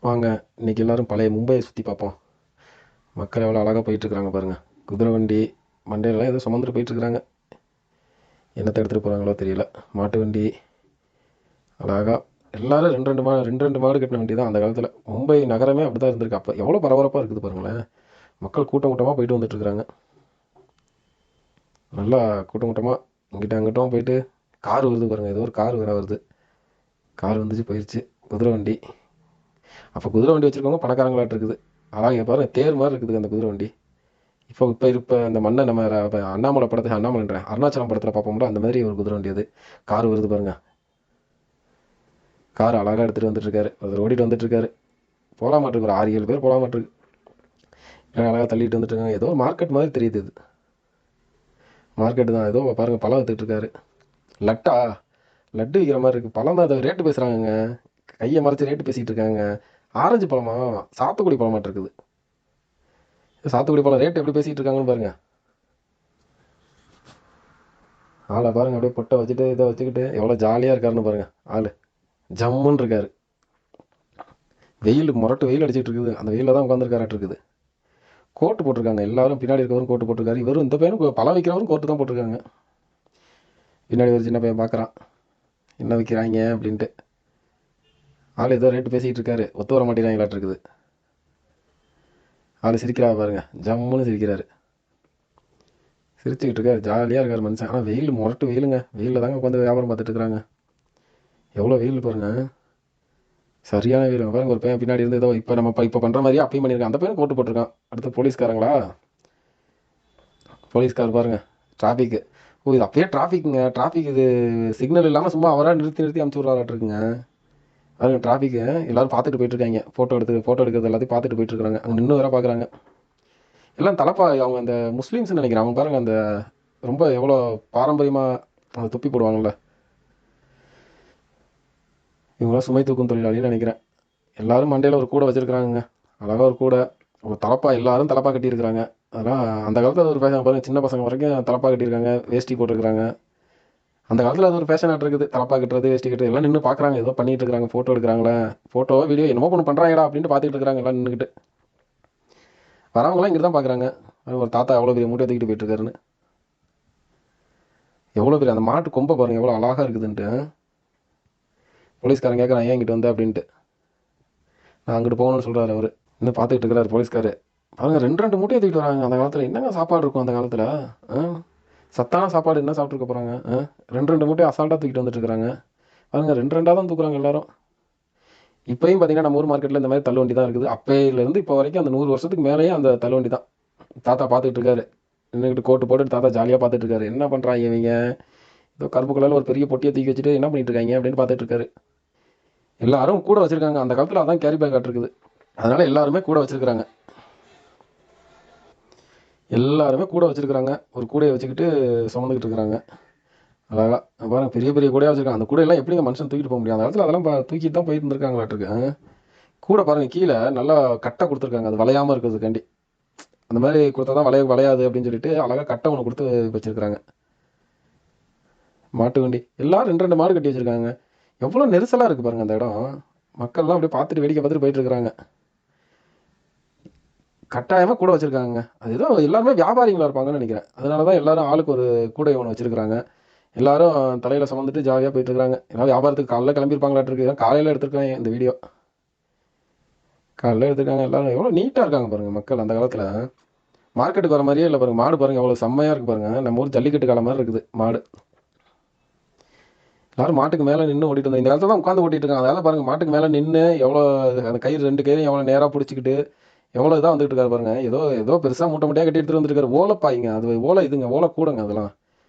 வாங்க இன்னைக்கு எல்லாரும் பழைய மும்பையை சுற்றி பார்ப்போம். மக்கள் எவ்வளோ அழகாக போயிட்டுருக்குறாங்க பாருங்கள். குதிரை வண்டி மண்டையிலலாம் ஏதோ சுமந்துட்டு போயிட்டுருக்குறாங்க. என்னத்தை எடுத்துகிட்டு போகிறாங்களோ தெரியல. மாட்டு வண்டி அழகாக எல்லாரும் ரெண்டு ரெண்டு மாடு கட்டின வண்டி தான் அந்த காலத்தில். மும்பை நகரமே அப்படி தான் இருந்திருக்கு. அப்போ எவ்வளோ பரபரப்பாக இருக்குது பாருங்களேன். மக்கள் கூட்டம் கூட்டமாக போயிட்டு வந்துட்டுருக்குறாங்க. நல்லா கூட்டம் கூட்டமாக இங்கிட்ட அங்கிட்டும் போயிட்டு கார் வருது பாருங்கள். ஏதோ ஒரு கார் வேற வருது. கார் வந்துச்சு போயிடுச்சு. குதிரை வண்டி. அப்போ குதிரை வண்டி வச்சுருக்கவங்க பணக்காரங்களாட்டு இருக்குது. அழகாக பாருங்கள், தேர் மாதிரி இருக்குது அந்த குதிரை வண்டி. இப்போ இந்த மண்ணை நம்ம அண்ணாமலை படத்தை அண்ணாமலைன்றேன் அருணாச்சலம் படத்தில் பார்ப்போம்ல, அந்த மாதிரி ஒரு குதிரை வண்டி அது. கார் வருது பாருங்க. கார் அழகாக எடுத்துகிட்டு வந்துட்டுருக்காரு. அவர் ஓடிட்டு வந்துட்டுருக்காரு. போகலாம் மாட்டிருக்கு. ஒரு 6-7 பேர் போகலாம் மாட்டிருக்கு. அழகாக தள்ளிட்டு வந்துட்டுருக்காங்க. ஏதோ மார்க்கெட் மாதிரி தெரியுது. இது மார்க்கெட்டு தான். ஏதோ பாருங்கள், பழம் வித்துட்ருக்காரு. லட்டா லட்டு விற்கிற மாதிரி இருக்குது. பழம் தான். அதை ரேட்டு பேசுகிறாங்கங்க. கையை மறைச்சி ரேட்டு பேசிகிட்டு இருக்காங்க. ஆரஞ்சு பழமா, சாத்துக்குடி பழமாட்டு இருக்குது. சாத்துக்குடி பழம் ரேட்டு எப்படி பேசிகிட்டு இருக்காங்கன்னு பாருங்க. ஆளை பாருங்க, அப்படியே பொட்டை வச்சுட்டு இதை வச்சுக்கிட்டு எவ்வளோ ஜாலியாக இருக்காருன்னு பாருங்க. ஆள் ஜம்முன்னு இருக்காரு. வெயில் முரட்டு வெயில் அடிச்சிட்டு இருக்குது. அந்த வெயிலில் தான் உட்காந்துருக்காராட்டு இருக்குது. கோட்டு போட்டிருக்காங்க எல்லாரும். பின்னாடி இருக்கவரும் கோட்டு போட்டிருக்காரு. இவரும் இந்த பையனும் பழம் வைக்கிறவரும் கோட்டு தான் போட்டிருக்காங்க. பின்னாடி ஒரு சின்ன பையன் பார்க்குறான் என்ன வைக்கிறாங்க அப்படின்ட்டு. ஆள் ஏதோ ரேட்டு பேசிக்கிட்டு இருக்காரு. ஒத்து வர மாட்டேங்கிறாங்களாட்டு இருக்குது. ஆள் சிரிக்கிறா பாருங்க, ஜம்முன்னு சிரிக்கிறாரு. சிரிச்சுக்கிட்டு இருக்காரு. ஜாலியாக இருக்கார் மனுஷன். ஆனால் வெயில் முரட்டு வெயிலுங்க. வெயிலில் தாங்க உட்காந்து வியாபாரம் பார்த்துட்டு இருக்கிறாங்க. எவ்வளோ வெயில் பாருங்க. சரியான வெயில் பாருங்க. ஒரு பையன் பின்னாடி இருந்து ஏதோ இப்போ பண்ணுற மாதிரியே அப்பயும் பண்ணியிருக்கான். அந்த பையன் கோட்டு போட்டிருக்கான். அடுத்து போலீஸ்காரங்களா, போலீஸ்கார் பாருங்க. டிராஃபிக்கு. ஓ, இது அப்பயே டிராஃபிக்குங்க. டிராஃபிக் இது சிக்னல் இல்லாமல் சும்மா அவராக நிறுத்தி நிறுத்தி அமுச்சு விட்றாராட்டுருக்குங்க. பாருங்க, டிராஃபிக்கு எல்லாரும் பார்த்துட்டு போயிட்டு இருக்காங்க. ஃபோட்டோ எடுக்கிறது எல்லாத்தையும் பார்த்துட்டு போயிட்டு இருக்காங்க. அங்கே நின்று வேற பார்க்குறாங்க. எல்லாம் தலப்பா அவங்க அந்த முஸ்லீம்ஸ்ன்னு நினைக்கிறேன். அவங்க பாருங்க, அந்த ரொம்ப எவ்வளோ பாரம்பரியமாக அந்த துப்பி போடுவாங்கள்ல, இவங்களாம் சுமை தூக்கும் தொழிலாளின்னு நினைக்கிறேன். எல்லாரும் மண்டையில் ஒரு கூடை வச்சுருக்குறாங்க. அழகாக ஒரு கூடை, ஒரு தலப்பா. எல்லாரும் தலப்பா கட்டியிருக்கிறாங்க. அதெல்லாம் அந்த காலத்தில் அது ஒரு ஃபேஷன் பாருங்கள். சின்ன பசங்க வரைக்கும் தலப்பா கட்டியிருக்காங்க, வேஷ்டி போட்டிருக்கிறாங்க. அந்த காலத்தில் அது ஒரு ஃபேஷன் ஆட்டு இருக்குது. தலப்பா கட்டுறது, வேஷ்டி கட்டுறது. எல்லாம் நின்று பார்க்குறாங்க. ஏதோ பண்ணிட்டு இருக்காங்க. ஃபோட்டோ எடுக்கிறாங்களே, ஃபோட்டோ வீடியோ என்னமோ ஒன்று பண்ணுறாங்கடா அப்படின்ட்டு பார்த்துட்டு இருக்காங்க எல்லாம் நின்றுக்கிட்டு. வரவங்களாம் இங்கே தான் பார்க்குறாங்க. ஒரு தாத்தா எவ்வளோ பெரிய மூட்டை தூக்கிட்டு போயிட்டு இருக்காருன்னு. எவ்வளோ பெரிய அந்த மாட்டு கொம்பை பாருங்கள், எவ்வளோ அழகாக இருக்குதுன்ட்டு. போலீஸ்காரன் கேட்குறான் ஏன் இங்கிட்டு வந்த அப்படின்ட்டு. நான் அங்கிட்டு போகணும்னு சொல்கிறாரு அவர். இன்னும் பார்த்துக்கிட்டு இருக்கிறார் போலீஸ்காரு. பாருங்க, ரெண்டு மூட்டையை தூக்கிட்டு வராங்க. அந்த காலத்தில் என்னங்க சாப்பாடு இருக்கும் அந்த காலத்தில்? சத்தான சாப்பாடு என்ன சாப்பிட்ருக்க போகிறாங்க? ரெண்டு மூட்டையை அசால்ட்டாக தூக்கிட்டு வந்துட்டு இருக்கிறாங்க. பாருங்க, ரெண்டாக தான் தூக்குறாங்க எல்லாரும். இப்போயும் பார்த்தீங்கன்னா நம்ம ஊர் மார்க்கெட்டில் இந்த மாதிரி தள்ளுவண்டி தான் இருக்குது. அப்பையிலேருந்து இப்போ வரைக்கும் அந்த 100 வருஷத்துக்கு மேலேயே அந்த தள்ளுவண்டி தான். தாத்தா பார்த்துக்கிட்டு இருக்காரு. நின்றுக்கிட்டு கோட்டு போட்டு தாத்தா ஜாலியாக பார்த்துட்டு இருக்காரு. என்ன பண்ணுறாங்க இவங்க? ஏதோ கருப்பு கலரில் ஒரு பெரிய பொட்டியை தூக்கி வச்சுட்டு என்ன பண்ணிட்டு இருக்காங்க அப்படின்னு பார்த்துட்டு இருக்காரு. எல்லாரும் கூட வச்சுருக்காங்க. அந்த காலத்தில் அதான் கேரி பேக் இருக்குது. அதனால் எல்லாருமே கூட வச்சுருக்குறாங்க. எல்லாருமே கூட வச்சுருக்குறாங்க. ஒரு கூடையை வச்சுக்கிட்டு சுமந்துக்கிட்டு இருக்கிறாங்க. அழகா பாருங்க, பெரிய பெரிய கூடையாக வச்சுருக்காங்க. அந்த கூடையெல்லாம் எப்படிங்க மனுஷன் தூக்கிட்டு போக முடியும்? அந்த இடத்துல அதெல்லாம் தூக்கிட்டு தான் போயிட்டு இருந்திருக்காங்களாட்டிருக்கு. கூட பாருங்கள், கீழே நல்லா கட்டை கொடுத்துருக்காங்க. அது வளையாமல் இருக்கிறதுக்காண்டி. அந்த மாதிரி கொடுத்தா தான் வளையாது அப்படின்னு சொல்லிட்டு அழகாக கட்டை ஒன்று கொடுத்து வச்சுருக்குறாங்க. மாட்டு வண்டி எல்லாம் ரெண்டு மாடு கட்டி வச்சுருக்காங்க. எவ்வளோ நெரிசலாக இருக்குது பாருங்கள் அந்த இடம். மக்கள்லாம் அப்படியே பார்த்துட்டு வேடிக்கை பார்த்துட்டு போயிட்டு இருக்கிறாங்க. கட்டாயமாக கூட வச்சுருக்காங்க. அது ஏதோ எல்லாருமே வியாபாரிகளாக இருப்பாங்கன்னு நினைக்கிறேன். அதனால தான் எல்லாரும் ஆளுக்கு ஒரு கூடை ஒன்று வச்சுருக்குறாங்க. எல்லாரும் தலையில் சுமந்துட்டு ஜாலியாக போயிட்டு இருக்காங்க. ஏன்னா வியாபாரத்துக்கு காலையில் கிளம்பியிருப்பாங்களாட்டிருக்கு. ஏன்னா காலையில் எடுத்துருக்காங்க இந்த வீடியோ. காலையில் எடுத்துருக்காங்க. எல்லாரும் எவ்வளோ நீட்டாக இருக்காங்க பாருங்கள் மக்கள். அந்த காலத்தில் மார்க்கெட்டுக்கு வர மாதிரியே இல்லை பாருங்கள். மாடு பாருங்கள் எவ்வளோ செம்மையாக இருக்குது பாருங்கள். நம்ம ஊர் ஜல்லிக்கட்டு காலம் மாதிரி இருக்குது மாடு. எல்லாரும் மாட்டுக்கு மேலே நின்று ஓட்டிட்டு இருந்தோம். இந்த காலத்தில் தான் உட்காந்து ஓட்டிட்டு இருக்காங்க. அதனால பாருங்கள், மாட்டுக்கு மேலே நின்று எவ்வளோ அந்த கயிறு 2 கயிறு எவ்வளோ நேராக பிடிச்சிக்கிட்டு எவ்வளோ இதாக வந்துட்டு இருக்காரு பாருங்கள். ஏதோ பெருசாக மூட்டை மூட்டையாக கட்டி எடுத்துகிட்டு வந்துருக்காரு. ஓலைப்பாய்ங்க அது. ஓலை இதுங்க, ஓலை கூடங்க அதெல்லாம்.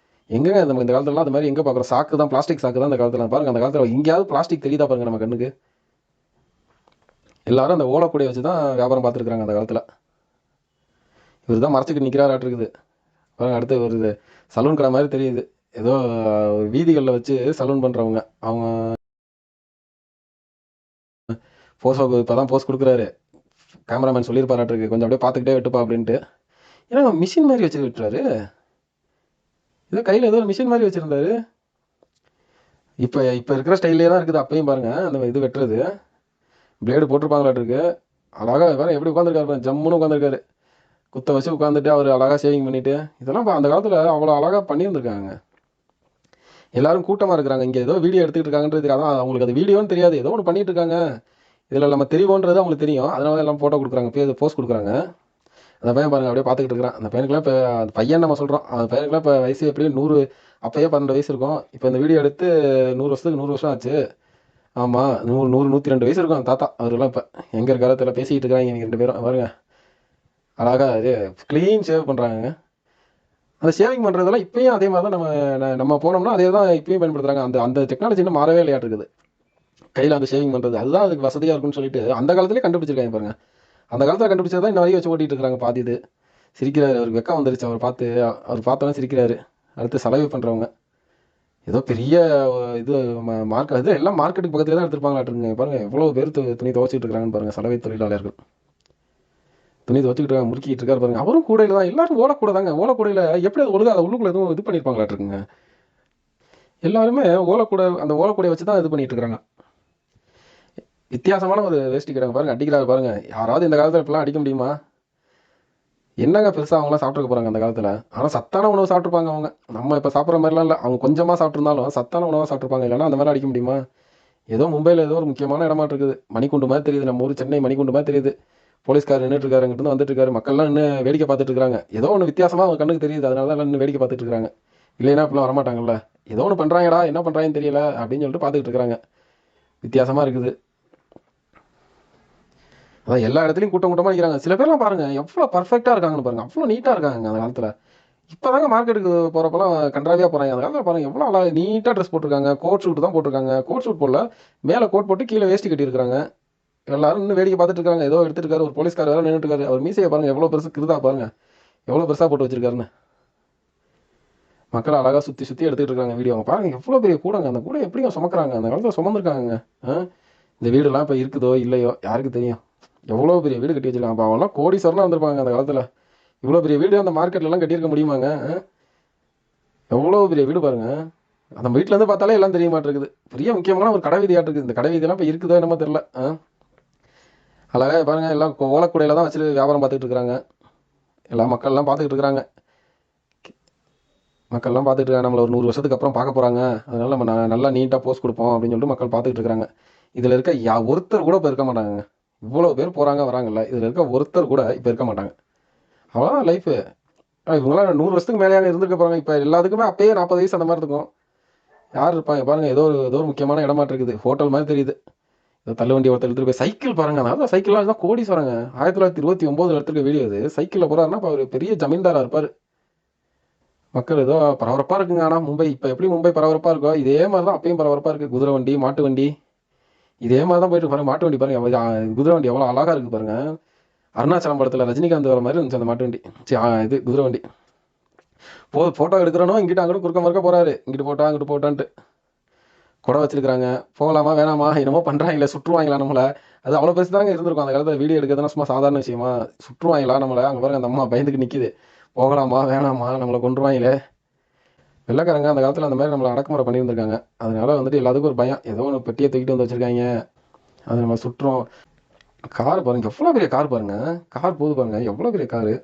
எங்கங்க இந்த காலத்துலலாம் அது மாதிரி எங்கே பார்க்குறோம்? சாக்கு தான், பிளாஸ்டிக் சாக்கு தான் இந்த காலத்தில். பாருங்கள், அந்த காலத்தில் எங்கேயாவது பிளாஸ்டிக் தெரியுதா பாருங்கள் நம்ம கண்ணுக்கு? எல்லாரும் அந்த ஓலைக்கூடையை வச்சு தான் வியாபாரம் பார்த்துருக்குறாங்க அந்த காலத்தில். இவர் தான் மறைச்சிக்கிட்டு நிற்கிறாராட்டு இருக்குது பாருங்க. அடுத்து ஒரு சலூன் கடை மாதிரி தெரியுது. ஏதோ வீதிகளில் வச்சு சலூன் பண்ணுறவங்க அவங்க. போஸோ இப்போ தான் போஸ் கொடுக்குறாரு. கேமராமேன் சொல்லியிருப்பாராட்டிருக்கு, கொஞ்சம் அப்படியே பார்த்துக்கிட்டே விட்டுப்பா அப்படின்ட்டு. ஏன்னா மிஷின் மாதிரி வச்சு விட்டுறாரு. ஏதோ கையில் ஏதோ ஒரு மிஷின் மாதிரி வச்சுருந்தாரு. இப்போ இருக்கிற ஸ்டைல்லே தான் இருக்குது. அப்பயும் பாருங்கள் அந்த இது வெட்டுறது. பிளேடு போட்டிருப்பாங்களாட்டிருக்கு. அழகாக வேறு எப்படி உட்காந்துருக்காரு, ஜம்முன்னு உட்காந்துருக்காரு. குத்த வச்சு உட்காந்துட்டு அவர் அழகாக ஷேவிங் பண்ணிட்டு, இதெல்லாம் அந்த காலத்தில் அவ்வளோ அழகாக பண்ணியிருந்திருக்காங்க. எல்லாரும் கூட்டமாக இருக்கிறாங்க. இங்கே ஏதோ வீடியோ எடுத்துக்கிட்டு இருக்காங்கன்றது, அதான் அவங்களுக்கு அது வீடியோன்னு தெரியாது, ஏதோ ஒன்று பண்ணிட்டு இருக்காங்க. இதில் நம்ம தெரியுமோன்றது அவங்களுக்கு தெரியும். அதனால எல்லாம் ஃபோட்டோ கொடுக்குறாங்க, போஸ்ட் கொடுக்குறாங்க. அந்த பையன் பாருங்க அப்படியே பார்த்துக்கிட்டு இருக்கிறான். அந்த பையனுக்குலாம் இப்போ அந்த பையன் நம்ம சொல்கிறோம், அந்த பையனுக்குலாம் இப்போ வயசு எப்படியும் 100, அப்போயே 12 வயசு இருக்கும். இப்போ இந்த வீடியோ எடுத்து 100 வருஷத்துக்கு 100 வருஷம் ஆச்சு. ஆமாம், 102 வயசு இருக்கும் அந்த தாத்தா. அவரெல்லாம் இப்போ எங்கே இருக்காரோ தெரியல, பேசிக்கிட்டு இருக்கிறாங்க இவங்க 2 பேரும். பாருங்க அழகாக இது க்ளீன் ஷேவ் பண்ணுறாங்க. அந்த ஷேவிங் பண்ணுறதெல்லாம் இப்பயும் அதே மாதிரி தான். நம்ம போனோம்னா அதே தான் இப்பயும் பயன்படுத்துகிறாங்க. அந்த அந்த டெக்னாலஜி இன்னும் மாறவே இருக்குது. கையில் அந்த ஷேவிங் பண்ணுறது அதுதான் அதுக்கு வசதியாக இருக்குன்னு சொல்லிட்டு அந்த காலத்துலேயே கண்டுபிடிச்சிருக்காங்க பாருங்க. அந்த காலத்தில் கண்டுபிடிச்சதான் இன்ன வரைக்கும் வச்சு ஓட்டிகிட்டு இருக்கிறாங்க. பாதி இது சிரிக்கிறாரு, அவருக்கு வெக்கம் வந்துருச்சு அவர் பார்த்து. அவர் பார்த்தோன்னே சிரிக்கிறாரு. அடுத்து சலவை பண்ணுறவங்க ஏதோ பெரிய இது மார்க்கெட், இது எல்லாம் மார்க்கெட்டுக்கு பக்கத்தில் தான் எடுத்துருப்பாங்களாட்டுருங்க. பாருங்கள் எவ்வளோ பேர் துணி துவச்சிட்டு இருக்காங்கன்னு பாருங்கள். சலவை தொழிலாளர்கள் துணி துவச்சிக்கிட்டு இருக்காங்க, முறுக்கிட்டு இருக்காரு பாருங்க. அவரும் கூடையில் தான், எல்லாரும் ஓலக்கூட தாங்க. ஓலக்கூடையில் எப்படி அது ஒழுங்காக அதை உள்ளுக்குள்ள எதுவும் இது பண்ணியிருப்பாங்களாட்டுருக்குங்க. எல்லாருமே ஓலக்கூடை, அந்த ஓலக்கூடையை வச்சு தான் இது பண்ணிட்டு இருக்காங்க. வித்தியாசமான ஒரு வேஷ்டி கிடங்க பாருங்க, அடிக்கிறாரு பாருங்க. யாராவது இந்த காலத்தில் இப்பெல்லாம் அடிக்க முடியுமா? என்னங்க பெருசாக அவங்களாம் சாப்பிட்ருக்க போகிறாங்க அந்த காலத்தில். ஆனால் சத்தான உணவு சாப்பிட்ருப்பாங்க அவங்க. நம்ம இப்போ சாப்பிட்ற மாதிரிலாம் இல்லை. அவங்க கொஞ்சமாக சாப்பிட்ருந்தாலும் சத்தான உணவாக சாப்பிட்ருப்பாங்க. இல்லைன்னா அந்த மாதிரி அடிக்க முடியுமா? ஏதோ மும்பையில் ஏதோ ஒரு முக்கியமான இடமா இருக்குது. மணிக்குண்டு மாதிரி தெரியுது, நம்ம ஊர் சென்னை மணிக்குண்டு மாதிரி தெரியுது. போலீஸ்கார் நின்றுட்டு இருக்காரு, இங்கிட்டு வந்துட்டு இருக்காரு. மக்கள்லாம் இன்னும் வேடிக்கை பார்த்துட்டு இருக்காங்க. ஏதோ ஒன்று வித்தியாசமாக அவங்க கண்ணுக்கு தெரியுது, அதனால தான் இன்னும் வேடிக்கை பார்த்துட்டு இருக்காங்க. இல்லைன்னா இப்பெல்லாம் வரமாட்டாங்கல்ல. ஏதோ ஒன்று பண்ணுறாங்கடா, என்ன பண்ணுறாங்கன்னு தெரியல அப்படின்னு சொல்லிட்டு பார்த்துக்கிட்டு இருக்கிறாங்க. வித்தியாசமாக இருக்குது. அதான் எல்லா இடத்துலையும் கூட்டம் கூட்டமாக இருக்கிறாங்க. சில பேர்லாம் பாருங்கள் எவ்வளோ பர்ஃபெக்டாக இருக்காங்கன்னு பாருங்கள், அவ்வளோ நீட்டாக இருக்காங்க அந்த காலத்தில். இப்போ தாங்க மார்க்கெட்டுக்கு போகிறப்பெல்லாம் கன்றாவியாக போகிறாங்க. அந்த காலத்தில் பாருங்கள் எவ்வளோ அழகாக நீட்டாக ட்ரெஸ் போட்டிருக்காங்க. கோட் ஷூட் தான் போட்டிருக்காங்க. கோட் ஷூட் போடல, மேலே கோட் போட்டு கீழே வேஷ்டி கட்டியிருக்காங்க. எல்லாரும் இன்னும் வேடிக்கை பார்த்துட்டு இருக்காங்க. ஏதோ எடுத்துட்டு இருக்காரு, ஒரு போலீஸ்கார் வேறு நின்றுட்டு இருக்காரு. அவர் மீசையை பாருங்கள் எவ்வளோ பெருசு கிருதா பாருங்கள், எவ்வளோ பெருசாக போட்டு வச்சிருக்காருன்னு. மக்கள் அழகாக சுற்றி சுற்றி எடுத்துகிட்டு இருக்காங்க வீடியோ. அவங்க பாருங்கள் எவ்வளோ பெரிய கூடங்க. அந்த கூட எப்படிங்க சுமக்கிறாங்க, அந்த காலத்தில் சுமந்துருக்காங்க. இந்த வீடுலாம் இப்போ இருக்குதோ இல்லையோ யாருக்கு தெரியும். எவ்வளோ பெரிய வீடு கட்டி வச்சிருக்காங்க. அப்போ அவங்களாம் கோடீஸ்வரனாக வந்திருப்பாங்க அந்த காலத்தில். இவ்வளோ பெரிய வீடு அந்த மார்க்கெட்லலாம் கட்டியிருக்க முடியுமாங்க? எவ்வளோ பெரிய வீடு பாருங்கள். அந்த வீட்டிலேருந்து பார்த்தாலே எல்லாம் தெரிய மாட்டேருக்குது. பெரிய முக்கியமான ஒரு கடை வீதியாட்டு இருக்குது. இந்த கடை வீதியெல்லாம் இப்போ இருக்குதோ என்னமோ தெரில. அழகாக பாருங்கள் எல்லாம் ஓலக்கூடையில் தான் வச்சு வியாபாரம் பார்த்துக்கிட்டு இருக்கிறாங்க. எல்லா மக்கள்லாம் பார்த்துக்கிட்டு இருக்கிறாங்க. மக்கள்லாம் பார்த்துட்டு இருக்காங்க. நம்மளை ஒரு 100 வருஷத்துக்கு அப்புறம் பார்க்க போகிறாங்க, அதனால நம்ம நல்லா நீட்டாக போஸ்ட் கொடுப்போம் அப்படின்னு சொல்லிட்டு மக்கள் பார்த்துக்கிட்டு இருக்கிறாங்க. இதில் இருக்க ஒருத்தர் கூட இப்போ இருக்க மாட்டாங்க. இவ்வளோ பேர் போகிறாங்க வராங்கல்ல, இதில் இருக்க ஒருத்தர் கூட இப்போ இருக்க மாட்டாங்க. அவ்வளோதான் லைஃபு. இவங்களாம் 100 வருஷத்துக்கு மேலேயாக இருந்திருக்க போகிறாங்க. இப்போ எல்லாத்துக்குமே அப்பயே 40 வயசு அந்த மாதிரி இருக்கும். யார் இருப்பாங்க பாருங்கள். ஏதோ ஒரு முக்கியமான இடமாட்டு இருக்குது. ஹோட்டல் மாதிரி தெரியுது. ஏதோ தள்ளுவண்டி ஒருத்தர் எடுத்துகிட்டு போய் சைக்கிள் பாருங்க. அதான் சைக்கிள்லாம் தான் கோடீஸ்வரங்க. 1929 எடுத்துருக்க வீடியோ அது. சைக்கிளில் போகிறாருன்னா இப்போ அவர் பெரிய ஜமீன்தாராக இருப்பார். மக்கள் ஏதோ பரபரப்பாக இருக்குங்க. ஆனால் மும்பை இப்போ எப்படி மும்பை பரபரப்பாக இருக்கோ இதே மாதிரி தான் அப்பயும் பரபரப்பாக இருக்குது. குதிரை வண்டி, மாட்டு வண்டி, இதே மாதிரி தான் போயிட்டு பாருங்க. மாட்டு வண்டி பாருங்க, குதிரை வண்டி எவ்வளோ அழகாக இருக்குது பாருங்க. அருணாச்சலம் படத்தில் ரஜினிகாந்த் வர மாதிரி இருந்துச்சு அந்த மாட்டு வண்டி. இது குதிரை வண்டி. ஃபோட்டோ எடுக்கிறனோ இங்கிட்ட அங்கிட்ட குறுக்க மறுக்க போகிறாரு. இங்கிட்டு போட்டா அங்கிட்டு போட்டான்ட்டு குடை வச்சிருக்காங்க. போகலாமா வேணாமா என்னமோ பண்ணுறாங்களே, சுற்றுவாங்களா நம்மளை. அது அவ்வளோ பெருசு தாங்க இருந்திருக்கும் அந்த காலத்தில். வீடியோ எடுக்கிறதுனா சும்மா சாதாரண விஷயமா? சுற்றுவாங்களா நம்மளை? அங்கே பாருங்க அந்த அம்மா பயந்துக்கு நிற்கிது. போகலாமா வேணாமா, நம்மளை கொண்டுருவாங்களே. வெள்ளைக்காரங்க அந்த காலத்தில் அந்த மாதிரி நம்மளை அடக்குமுறை பண்ணியிருந்திருக்காங்க. அதனால வந்துட்டு எல்லாத்துக்கும் ஒரு பயம். ஏதோ ஒன்று பெட்டியை தூக்கிட்டு வந்து வச்சுருக்காங்க, அது நம்ம சுற்றுறோம். கார் பாருங்க, எவ்வளோ பெரிய கார் பாருங்க. கார் போகுது பாருங்க, எவ்வளோ பெரிய காரு.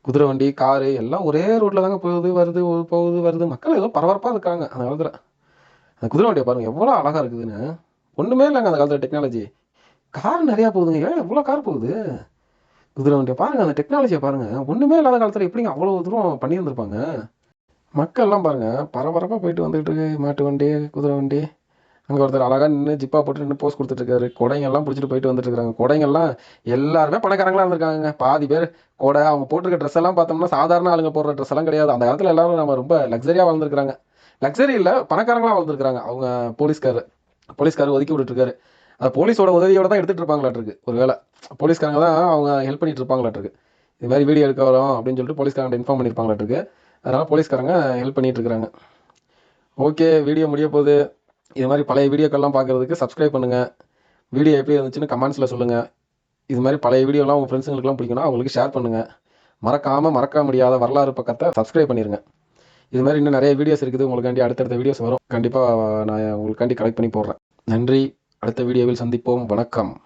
குதிரை வண்டி, காரு எல்லாம் ஒரே ரோட்டில் தாங்க போகுது வருது போகுது வருது. மக்கள் ஏதோ பரபரப்பாக இருக்காங்க அந்த காலத்தில். அந்த குதிரை வண்டியை பாருங்கள் எவ்வளோ அழகாக இருக்குதுன்னு. ஒன்றுமே இல்லைங்க அந்த காலத்தில் டெக்னாலஜி. கார் நிறையா போகுதுங்க, எவ்வளோ கார் போகுது. குதிரை வண்டியை பாருங்கள், அந்த டெக்னாலஜியை பாருங்கள். ஒன்றுமே இல்லாத காலத்தில் எப்படிங்க அவ்வளோ தூரம் பண்ணியிருந்திருப்பாங்க. மக்கள்லாம் பாருங்கள் பரபரப்பாக போயிட்டு வந்துகிட்டு இருக்கு. மாட்டு வண்டி, குதிரை வண்டி. அங்கே ஒருத்தர் அழகாக நின்று ஜிப்பா போட்டு நின்று போஸ்ட் கொடுத்துட்ருக்காரு. கொடைங்கெல்லாம் பிடிச்சிட்டு போயிட்டு வந்துட்டு இருக்காங்க. கொடைங்கெல்லாம் எல்லாருமே பணக்காரங்களாக இருந்திருக்காங்க. பாதி பேர் கொடை. அவங்க போட்டிருக்க ட்ரெஸ் எல்லாம் பார்த்தோம்னா சாதாரண ஆளுங்க போடுற ட்ரெஸ் எல்லாம் கிடையாது. அந்த காலத்தில் எல்லாரும் நம்ம ரொம்ப லக்ஸரியாக வாழ்ந்துருக்காங்க. லக்ஸரி இல்லை, பணக்காரங்களாக வாழ்ந்துருக்காங்க. அவங்க போலீஸ்கார் ஒதுக்கி விட்டுருக்காரு. அந்த போலீஸோட உதவியோட தான் எடுத்துகிட்டு இருப்பாங்களாட்டிருக்கு. ஒரு வேளை போலீஸ்காரங்க தான் அவங்க ஹெல்ப் பண்ணிட்டு இருப்பாங்களாட்டிருக்கு. இது மாதிரி வீடியோ எடுக்க வரோம் அப்படின்னு சொல்லிட்டு போலீஸ்காரங்க இன்ஃபார்ம் பண்ணியிருப்பாங்களாட்டிருக்கு. அதனால் போலீஸ்காரங்க ஹெல்ப் பண்ணிட்டு இருக்கிறாங்க. ஓகே, வீடியோ முடிய போகுது. இது மாதிரி பழைய வீடியோக்கெல்லாம் பார்க்குறதுக்கு சப்ஸ்கிரைப் பண்ணுங்கள். வீடியோ எப்படி இருந்துச்சுன்னு கமெண்ட்ஸில் சொல்லுங்கள். இது மாதிரி பழைய வீடியோலாம் உங்கள் ஃப்ரெண்ட்ஸுங்களுக்குலாம் பிடிக்குன்னா அவங்களுக்கு ஷேர் பண்ணுங்கள். மறக்க முடியாத வரலாறு பக்கத்தை சப்ஸ்கிரைப் பண்ணிடுங்க. இது மாதிரி இன்னும் நிறைய வீடியோஸ் இருக்குது. உங்களுக்காண்டி அடுத்தடுத்த வீடியோஸ் வரும். கண்டிப்பாக நான் உங்களுக்காண்டி கலெக்ட் பண்ணி போடுறேன். நன்றி. அடுத்த வீடியோவில் சந்திப்போம். வணக்கம்.